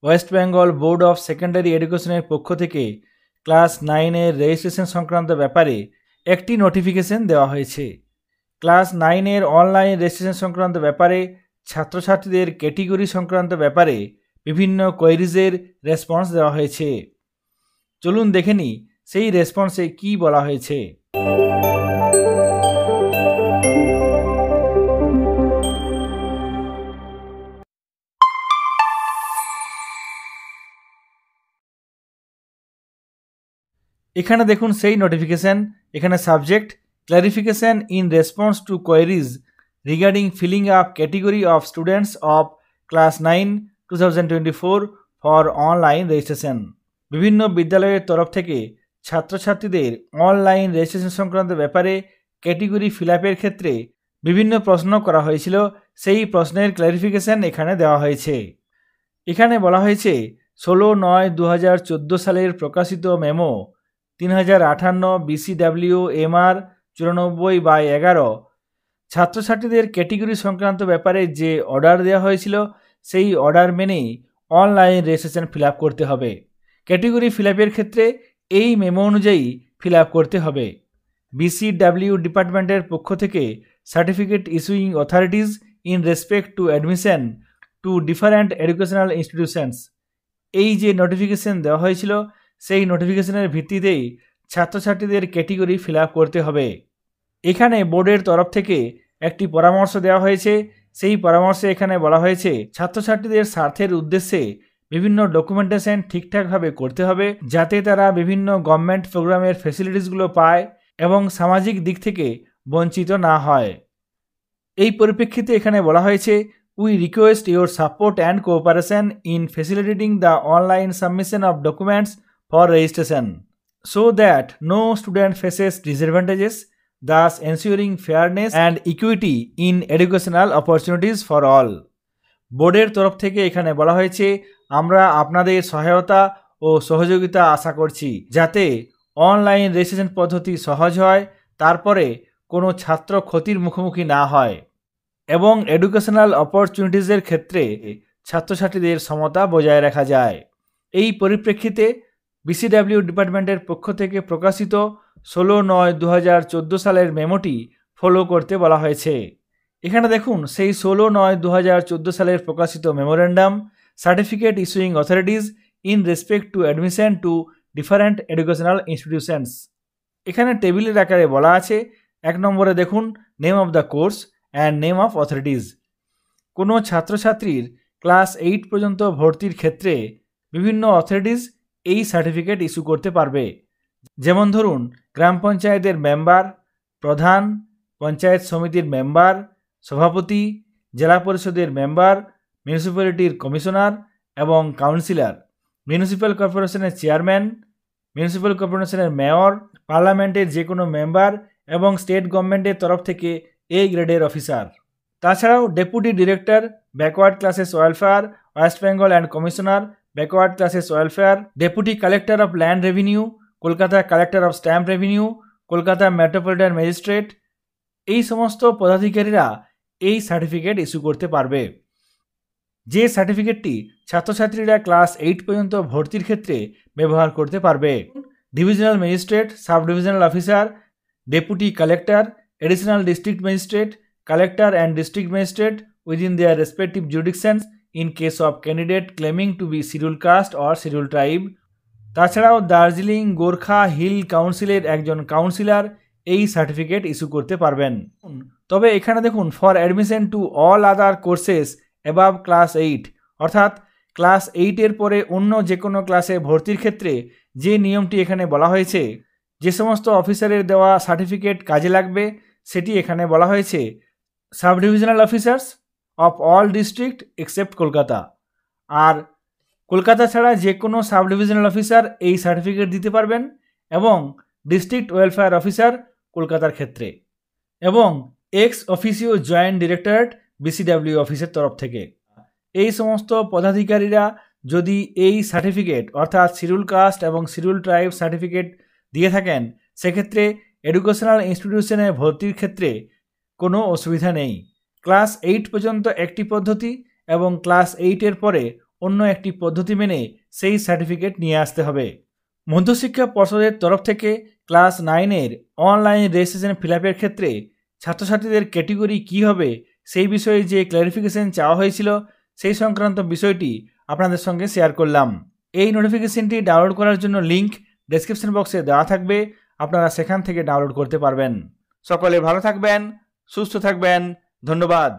West Bengal board of secondary এডুকেশনের পক্ষ থেকে ক্লাস 9-এর রেজিস্ট্রেশন সংক্রান্ত ব্যাপারে একটি নোটিফিকেশন দেওয়া হয়েছে। ক্লাস 9-এর অনলাইন রেজিস্ট্রেশন সংক্রান্ত ব্যাপারে ছাত্রছাত্রীদের ক্যাটেগরি সংক্রান্ত ব্যাপারে বিভিন্ন কোয়েরিজের রেসপন্স দেওয়া হয়েছে। চলুন দেখে নিই সেই রেসপন্সে কি বলা হয়েছে। এখানে দেখুন সেই নোটিফিকেশন। এখানে subject clarification in response to queries regarding filling up category of students of class 9 2024 for online registration. বিভিন্ন বিদ্যালয়ের তরফ থেকে ছাত্রছাত্রীদের অনলাইন রেজিস্ট্রেশন সংক্রান্ত ব্যাপারে ক্যাটেগরি ফিল আপের ক্ষেত্রে বিভিন্ন প্রশ্ন করা হয়েছিল, সেই প্রশ্নের ক্লারিফিকেশন এখানে দেওয়া হয়েছে। এখানে বলা হয়েছে 16/9/2014 সালের প্রকাশিত মেমো 3058 BCW MR 94/11 ছাত্রছাত্রীদের ক্যাটেগরি সংক্রান্ত ব্যাপারে যে অর্ডার দেওয়া হয়েছিল সেই অর্ডার মেনেই অনলাইন রেজিস্ট্রেশন ফিল আপ করতে হবে। ক্যাটেগরি ফিল আপের ক্ষেত্রে এই মেমো অনুযায়ী ফিল আপ করতে হবে। BCW ডিপার্টমেন্টের পক্ষ থেকে certificate issuing authorities in respect to admission to different educational institutions, এই যে নোটিফিকেশন দেওয়া হয়েছিল সেই নোটিফিকেশনের ভিত্তিতেই ছাত্রছাত্রীদের ক্যাটেগরি ফিল আপ করতে হবে। এখানে বোর্ডের তরফ থেকে একটি পরামর্শ দেওয়া হয়েছে। সেই পরামর্শে এখানে বলা হয়েছে ছাত্রছাত্রীদের স্বার্থের উদ্দেশ্যে বিভিন্ন ডকুমেন্টেশন ঠিকঠাকভাবে করতে হবে, যাতে তারা বিভিন্ন গভর্নমেন্ট প্রোগ্রামের ফ্যাসিলিটিসগুলো পায় এবং সামাজিক দিক থেকে বঞ্চিত না হয়। এই পরিপ্রেক্ষিতে এখানে বলা হয়েছে We request your support and cooperation in facilitating the online submission of documents for registration so that no student faces disadvantages, thus ensuring fairness and equity in educational opportunities for all. বোর্ডের তরফ থেকে এখানে বলা হয়েছে আমরা আপনাদের সহায়তা ও সহযোগিতা আশা করছি যাতে অনলাইন রেজিস্ট্রেশন পদ্ধতি সহজ হয়, তারপরে কোনো ছাত্র ক্ষতির মুখোমুখি না হয় এবং এডুকেশনাল অপরচুনিটিজের ক্ষেত্রে ছাত্রছাত্রীদের সমতা বজায় রাখা যায়। এই পরিপ্রেক্ষিতে BCW ডিপার্টমেন্টের পক্ষ থেকে প্রকাশিত 16/9/2014 সালের মেমোটি ফলো করতে বলা হয়েছে। এখানে দেখুন সেই 16/9/2014 সালের প্রকাশিত memorandum certificate issuing authorities in respect to admission to different educational institutions. এখানে টেবিলের আকারে বলা আছে 1 নম্বরে দেখুন name of the course and name of authorities. কোনো ছাত্রছাত্রীর ক্লাস 8 পর্যন্ত ভর্তির ক্ষেত্রে বিভিন্ন অথরিটিজ এই সার্টিফিকেট ইস্যু করতে পারবে। যেমন ধরুন গ্রাম পঞ্চায়েতের মেম্বার, প্রধান, পঞ্চায়েত সমিতির মেম্বার, সভাপতি, জেলা পরিষদের মেম্বার, মিউনিসিপ্যালিটির কমিশনার এবং কাউন্সিলর, মিউনিসিপ্যাল কর্পোরেশনের চেয়ারম্যান, মিউনিসিপ্যাল কর্পোরেশনের মেয়র, পার্লামেন্টের যে কোনো মেম্বার এবং স্টেট গভর্নমেন্টের তরফ থেকে এই গ্রেডের অফিসার। তাছাড়াও deputy director backward classes welfare West Bengal and commissioner backward classes welfare, deputy collector of land revenue, Kolkata collector of stamp revenue, Kolkata metropolitan magistrate, এই সমস্ত পদাধিকারীরা এই সার্টিফিকেট ইস্যু করতে পারবে। যে সার্টিফিকেটটি ছাত্রছাত্রীরা ক্লাস 8 পর্যন্ত ভর্তির ক্ষেত্রে ব্যবহার করতে পারবে। Divisional magistrate, sub divisional officer, deputy collector, additional district magistrate, collector and district magistrate within their respective jurisdictions in case of candidate claiming to be scheduled caste or scheduled tribe। তাছাড়াও Darjeeling Gorkha hill কাউন্সিলের একজন councillor এই certificate issue করতে পারবেন। তবে এখানে দেখুন for admission to all other courses above class 8, অর্থাৎ ক্লাস 8 এর পরে অন্য যে কোনো ক্লাসে ভর্তির ক্ষেত্রে যে নিয়মটি এখানে বলা হয়েছে, যে সমস্ত অফিসারের দেওয়া সার্টিফিকেট কাজে লাগবে সেটি এখানে বলা হয়েছে sub divisional officers of all district except Kolkata. আর কলকাতা ছাড়া যে কোনো সাব ডিভিশনাল অফিসার এই সার্টিফিকেট দিতে পারবেন এবং ডিস্ট্রিক্ট ওয়েলফেয়ার অফিসার কলকাতার ক্ষেত্রে এবং ex officio joint directorate BCW অফিসের তরফ থেকে। এই সমস্ত পদাধিকারীরা যদি এই সার্টিফিকেট অর্থাৎ শিডিউল কাস্ট এবং শিডিউল ট্রাইব সার্টিফিকেট দিয়ে থাকেন সেক্ষেত্রে এডুকেশনাল ইনস্টিটিউশনে ভর্তির ক্ষেত্রে কোনো অসুবিধা নেই। ক্লাস 8 পর্যন্ত একটি পদ্ধতি এবং ক্লাস 8 এর পরে অন্য একটি পদ্ধতি মেনে সেই সার্টিফিকেট নিয়ে আসতে হবে। মধ্যশিক্ষা পর্ষদের তরফ থেকে ক্লাস 9-এর অনলাইন রেজিস্ট্রেশন ফিল আপের ক্ষেত্রে ছাত্রছাত্রীদের ক্যাটেগরি কী হবে সেই বিষয়ে যে ক্ল্যারিফিকেশন চাওয়া হয়েছিল সেই সংক্রান্ত বিষয়টি আপনাদের সঙ্গে শেয়ার করলাম। এই নোটিফিকেশনটি ডাউনলোড করার জন্য লিঙ্ক ডেসক্রিপশন বক্সে দেওয়া থাকবে, আপনারা সেখান থেকে ডাউনলোড করতে পারবেন। সকলে ভালো থাকবেন, সুস্থ থাকবেন, ধন্যবাদ।